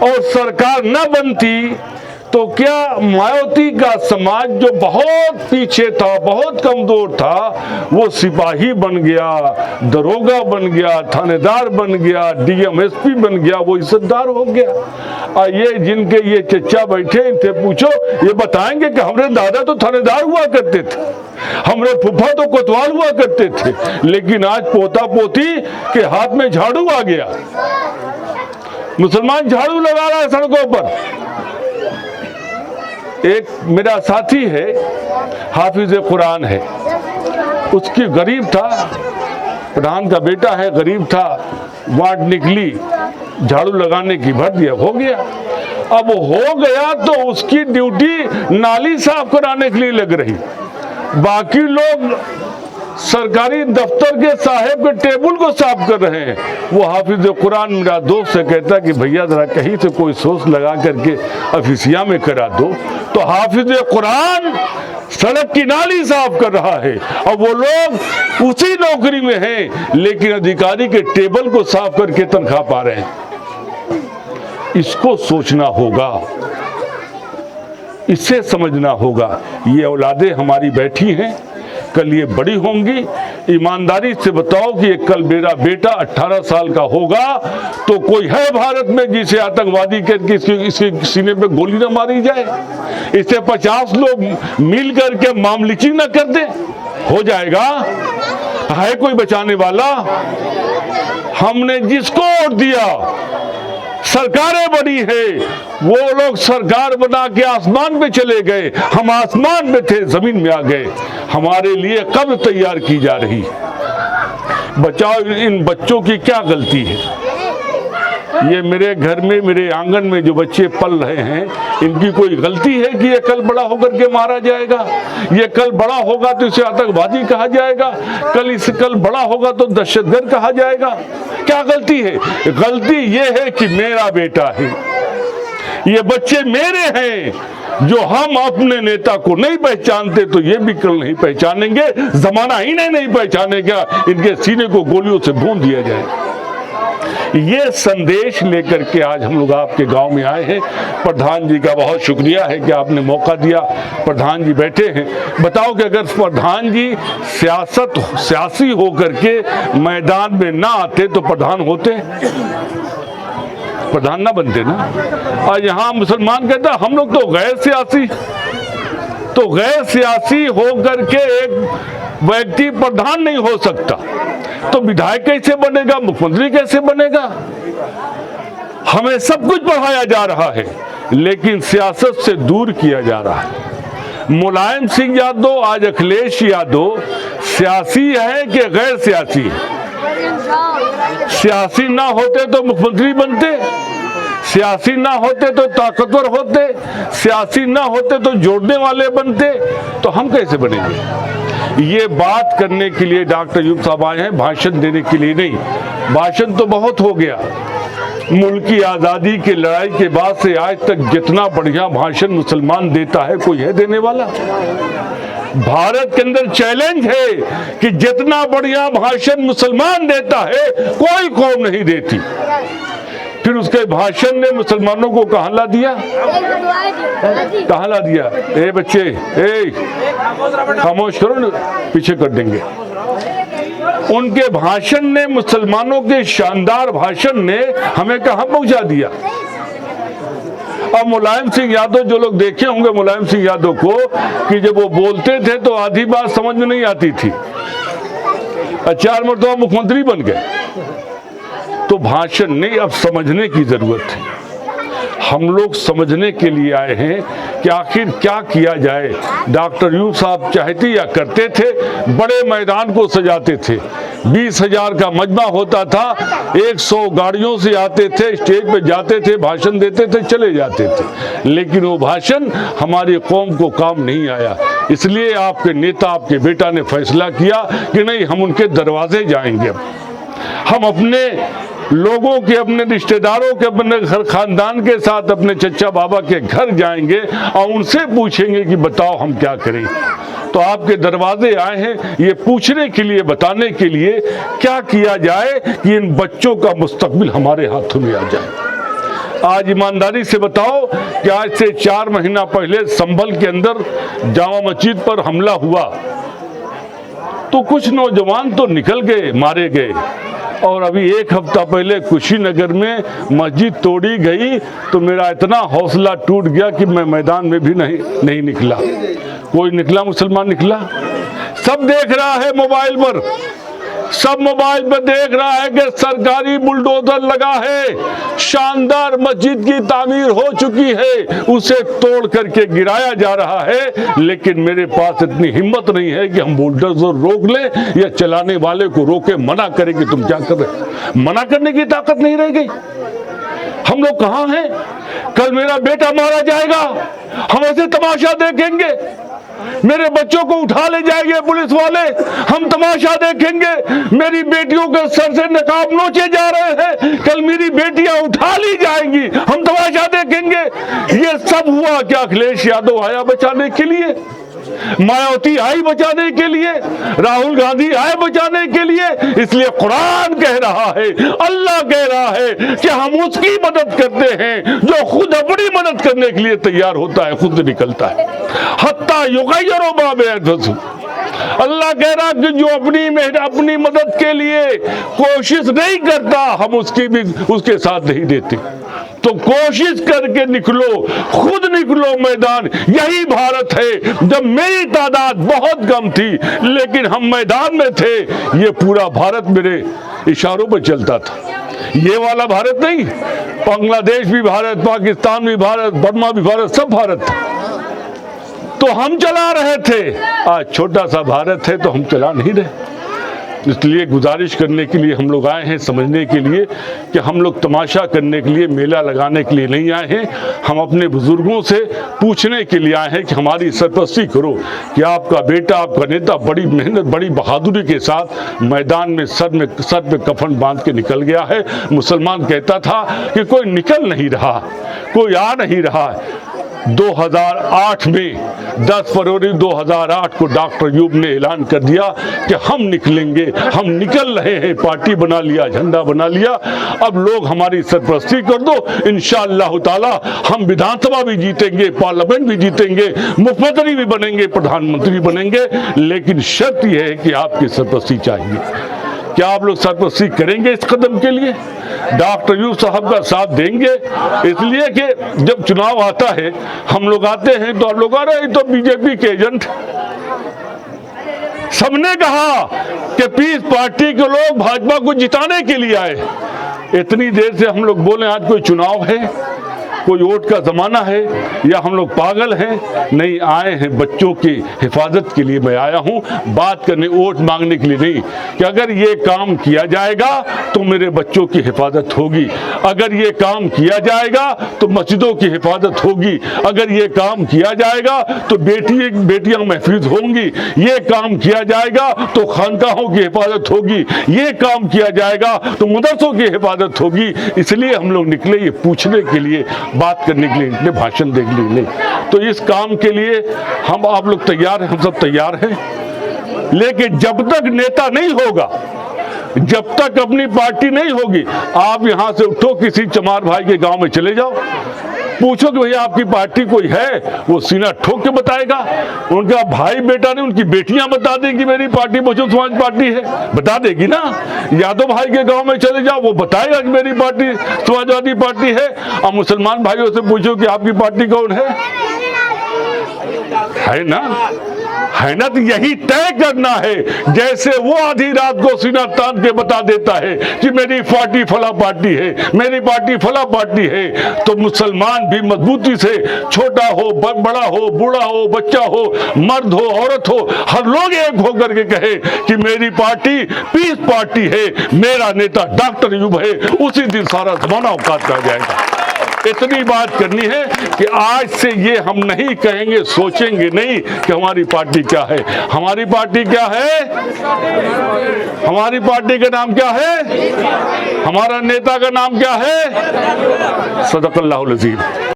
और सरकार न बनती तो क्या मायावती का समाज जो बहुत पीछे था, बहुत कमजोर था, वो सिपाही बन गया, दरोगा बन गया, थानेदार बन गया, डीएम एसपी बन गया, वो इज्जतदार हो गया। और ये जिनके ये चचा बैठे इनसे पूछो, ये बताएंगे कि हमारे दादा तो थानेदार हुआ करते थे, हमारे फूफा तो कोतवाल हुआ करते थे, लेकिन आज पोता पोती के हाथ में झाड़ू आ गया। मुसलमान झाड़ू लगा रहा है सड़कों पर। एक मेरा साथी है, हाफिज कुरान है, उसकी गरीब था, प्रधान का बेटा है, गरीब था, वाट निकली, झाड़ू लगाने की, भर दिया, हो गया। अब हो गया तो उसकी ड्यूटी नाली साफ कराने के लिए लग रही, बाकी लोग सरकारी दफ्तर के साहब के टेबल को साफ कर रहे हैं। वो हाफिज कुरान मेरा दोस्त से कहता कि भैया जरा कहीं से कोई सोच लगा करके ऑफिसिया में करा दो। तो हाफिज कुरान सड़क की नाली साफ कर रहा है और वो लोग उसी नौकरी में हैं, लेकिन अधिकारी के टेबल को साफ करके तनख्वाह पा रहे हैं। इसको सोचना होगा, इसे समझना होगा। ये औलादें हमारी बैठी हैं, कल ये बड़ी होंगी। ईमानदारी से बताओ कि कल मेरा बेटा 18 साल का होगा तो कोई है भारत में जिसे आतंकवादी करके इसके सीने पे गोली ना मारी जाए? इसे 50 लोग मिल करके मामलिकी ना कर दे, हो जाएगा? है कोई बचाने वाला? हमने जिसको वोट दिया, सरकारें बनी है, वो लोग सरकार बना के आसमान पे चले गए, हम आसमान में थे, जमीन में आ गए। हमारे लिए कब तैयार की जा रही? बचाओ, इन बच्चों की क्या गलती है? ये मेरे घर में, मेरे आंगन में जो बच्चे पल रहे हैं, इनकी कोई गलती है कि ये कल बड़ा होकर के मारा जाएगा? ये कल बड़ा होगा तो इसे आतंकवादी कहा जाएगा, कल बड़ा होगा तो दहशतगर्द कहा जाएगा? क्या गलती है? गलती ये है कि मेरा बेटा है, ये बच्चे मेरे हैं। जो हम अपने नेता को नहीं पहचानते तो ये भी कल नहीं पहचानेंगे, जमाना ही नहीं पहचानेगा, इनके सीने को गोलियों से भून दिया जाए। ये संदेश लेकर के आज हम लोग आपके गांव में आए हैं। प्रधान जी का बहुत शुक्रिया है कि आपने मौका दिया। प्रधान जी बैठे हैं, बताओ कि अगर प्रधान जी सियासी होकर के मैदान में ना आते तो प्रधान होते? प्रधान ना बनते ना। और यहाँ मुसलमान कहता हम लोग तो गैर सियासी, तो गैर सियासी होकर के एक व्यक्ति प्रधान नहीं हो सकता तो विधायक कैसे बनेगा, मुख्यमंत्री कैसे बनेगा? हमें सब कुछ पढ़ाया जा रहा है लेकिन सियासत से दूर किया जा रहा है। मुलायम सिंह यादव, आज अखिलेश यादव सियासी है कि गैर सियासी है? सियासी ना होते तो मुख्यमंत्री बनते, सियासी ना होते तो ताकतवर होते, सियासी ना होते तो जोड़ने वाले बनते, तो हम कैसे बनेंगे? ये बात करने के लिए डॉक्टर अयूब साहब आए हैं, भाषण देने के लिए नहीं। भाषण तो बहुत हो गया। मुल्क की आज़ादी की लड़ाई के बाद से आज तक जितना बढ़िया भाषण मुसलमान देता है, कोई है देने वाला? भारत के अंदर चैलेंज है कि जितना बढ़िया भाषण मुसलमान देता है, कोई कौम नहीं देती। फिर उसके भाषण ने मुसलमानों को कहाँ ला दिया? कहाँ ला दिया? ए बच्चे, ए खामोश करो ना, पीछे कर देंगे। उनके भाषण ने, मुसलमानों के शानदार भाषण ने हमें कहाँ पहुंचा दिया? अब मुलायम सिंह यादव, जो लोग देखे होंगे मुलायम सिंह यादव को, कि जब वो बोलते थे तो आधी बात समझ में नहीं आती थी, 4 मरतबा मुख्यमंत्री बन गए। तो भाषण नहीं, अब समझने की जरूरत है। हम लोग समझने के लिए आए हैं कि आखिर क्या किया जाए। डॉक्टर अयूब साहब चाहते या करते थे, बड़े मैदान को सजाते थे, 20,000 का मजमा होता था, 100 गाड़ियों से आते थे, स्टेज पे जाते थे, भाषण देते थे, चले जाते थे। लेकिन वो भाषण हमारी कौम को काम नहीं आया। इसलिए आपके नेता, आपके बेटा ने फैसला किया कि नहीं, हम उनके दरवाजे जाएंगे। हम अपने लोगों के, अपने रिश्तेदारों के, अपने घर खानदान के साथ अपने चचा बाबा के घर जाएंगे और उनसे पूछेंगे कि बताओ हम क्या करें। तो आपके दरवाजे आए हैं ये पूछने के लिए, बताने के लिए क्या किया जाए कि इन बच्चों का मुस्तकबिल हमारे हाथों में आ जाए। आज ईमानदारी से बताओ कि आज से 4 महीना पहले संभल के अंदर जामा मस्जिद पर हमला हुआ तो कुछ नौजवान तो निकल गए, मारे गए, और अभी 1 हफ्ता पहले कुशीनगर में मस्जिद तोड़ी गई तो मेरा इतना हौसला टूट गया कि मैं मैदान में भी नहीं निकला। कोई निकला, मुसलमान निकला? सब देख रहा है मोबाइल पर, सब मोबाइल पर देख रहा है कि सरकारी बुलडोजर लगा है, शानदार मस्जिद की तामीर हो चुकी है, उसे तोड़ करके गिराया जा रहा है। लेकिन मेरे पास इतनी हिम्मत नहीं है कि हम बुलडोजर रोक लें या चलाने वाले को रोके, मना करें कि तुम क्या कर रहे। मना करने की ताकत नहीं रह गई। हम लोग कहां हैं? कल मेरा बेटा मारा जाएगा, हम ऐसे तमाशा देखेंगे। मेरे बच्चों को उठा ले जाएंगे पुलिस वाले, हम तमाशा देखेंगे। मेरी बेटियों के सर से नकाब नोचे जा रहे हैं, कल मेरी बेटियां उठा ली जाएंगी, हम तमाशा देखेंगे। ये सब हुआ क्या? अखिलेश यादव आया बचाने के लिए, मायावती आई बचाने के लिए, राहुल गांधी आए बचाने के लिए। इसलिए कुरान कह रहा है, अल्लाह कह रहा है कि हम उसकी मदद करते हैं जो खुद अपनी मदद करने के लिए तैयार होता है, खुद निकलता है। हत्ता युगय्यिरु मा बिअनफुसिहिम। अल्लाह कह रहा कि जो अपनी मदद के लिए कोशिश नहीं करता, हम उसके साथ नहीं देते। तो कोशिश करके निकलो, खुद निकलो मैदान। यही भारत है। जब मेरी तादाद बहुत कम थी लेकिन हम मैदान में थे, ये पूरा भारत मेरे इशारों पर चलता था। ये वाला भारत नहीं, बांग्लादेश भी भारत, पाकिस्तान भी भारत, बर्मा भी भारत, सब भारत था। तो हम चला रहे थे। आज छोटा सा भारत है तो हम चला नहीं रहे। इसलिए गुजारिश करने के लिए हम लोग आए हैं, समझने के लिए कि हम लोग तमाशा करने के लिए, मेला लगाने के लिए नहीं आए हैं। हम अपने बुजुर्गों से पूछने के लिए आए हैं कि हमारी सरपरस्ती करो कि आपका बेटा, आपका नेता बड़ी मेहनत, बड़ी बहादुरी के साथ मैदान में सर पे कफन बांध के निकल गया है। मुसलमान कहता था कि कोई निकल नहीं रहा, कोई आ नहीं रहा। 2008 में 10 फरवरी 2008 को डॉक्टर अयूब ने ऐलान कर दिया कि हम निकलेंगे, हम निकल रहे हैं। पार्टी बना लिया, झंडा बना लिया। अब लोग हमारी सरपरस्ती कर दो, इंशाअल्लाह ताला हम विधानसभा भी जीतेंगे, पार्लियामेंट भी जीतेंगे, मुख्यमंत्री भी बनेंगे, प्रधानमंत्री बनेंगे। लेकिन शर्त यह है कि आपकी सरपरस्ती चाहिए। क्या आप लोग सरपरस्ती करेंगे इस कदम के लिए? डॉक्टर अयूब साहब का साथ देंगे? इसलिए कि जब चुनाव आता है, हम लोग आते हैं तो आप लोग आ रहे हैं तो बीजेपी के एजेंट। सबने कहा कि पीस पार्टी के लोग भाजपा को जिताने के लिए आए। इतनी देर से हम लोग बोले आज कोई चुनाव है, कोई वोट का जमाना है, या हम लोग पागल हैं? नहीं, आए हैं बच्चों की हिफाजत के लिए। मैं आया हूं बात करने, वोट मांगने के लिए नहीं। कि अगर ये काम किया जाएगा तो मेरे बच्चों की हिफाजत होगी, अगर ये काम किया जाएगा तो मस्जिदों की हिफाजत होगी, अगर ये काम किया जाएगा तो बेटियां महफूज होंगी, ये काम किया जाएगा तो खानकाहों की हिफाजत होगी, ये काम किया जाएगा तो मदरसों की हिफाजत होगी। इसलिए हम लोग निकले ये पूछने के लिए, बात करने के लिए निकले, भाषण देने के लिए नहीं। तो इस काम के लिए हम आप लोग तैयार हैं, हम सब तैयार हैं। लेकिन जब तक नेता नहीं होगा, जब तक अपनी पार्टी नहीं होगी, आप यहां से उठो, किसी चमार भाई के गांव में चले जाओ, पूछो कि भैया आपकी पार्टी कोई है, वो सीना ठोक के बताएगा। उनका भाई बेटा नहीं, उनकी बेटियां बता देंगी मेरी पार्टी बहुजन समाज पार्टी है, बता देगी ना। यादव भाई के गांव में चले जाओ, वो बताएगा कि मेरी पार्टी समाजवादी पार्टी है। और मुसलमान भाइयों से पूछो कि आपकी पार्टी कौन है ना, है ना। तो यही तय करना है। जैसे वो आधी रात को सीना तान के बता देता है कि मेरी पार्टी फला पार्टी है, मेरी पार्टी फला पार्टी है, तो मुसलमान भी मजबूती से, छोटा हो, बड़ा हो, बूढ़ा हो, बच्चा हो, मर्द हो, औरत हो, हर लोग एक होकर के कहे कि मेरी पार्टी पीस पार्टी है, मेरा नेता डॉक्टर अयूब है। उसी दिन सारा जमाना औकात आ जाएगा। इतनी बात करनी है कि आज से ये हम नहीं कहेंगे, सोचेंगे नहीं कि हमारी पार्टी क्या है। हमारी पार्टी क्या है? हमारी पार्टी का नाम क्या है? हमारा नेता का नाम क्या है? सदक़ल्लाहुल अज़ीम।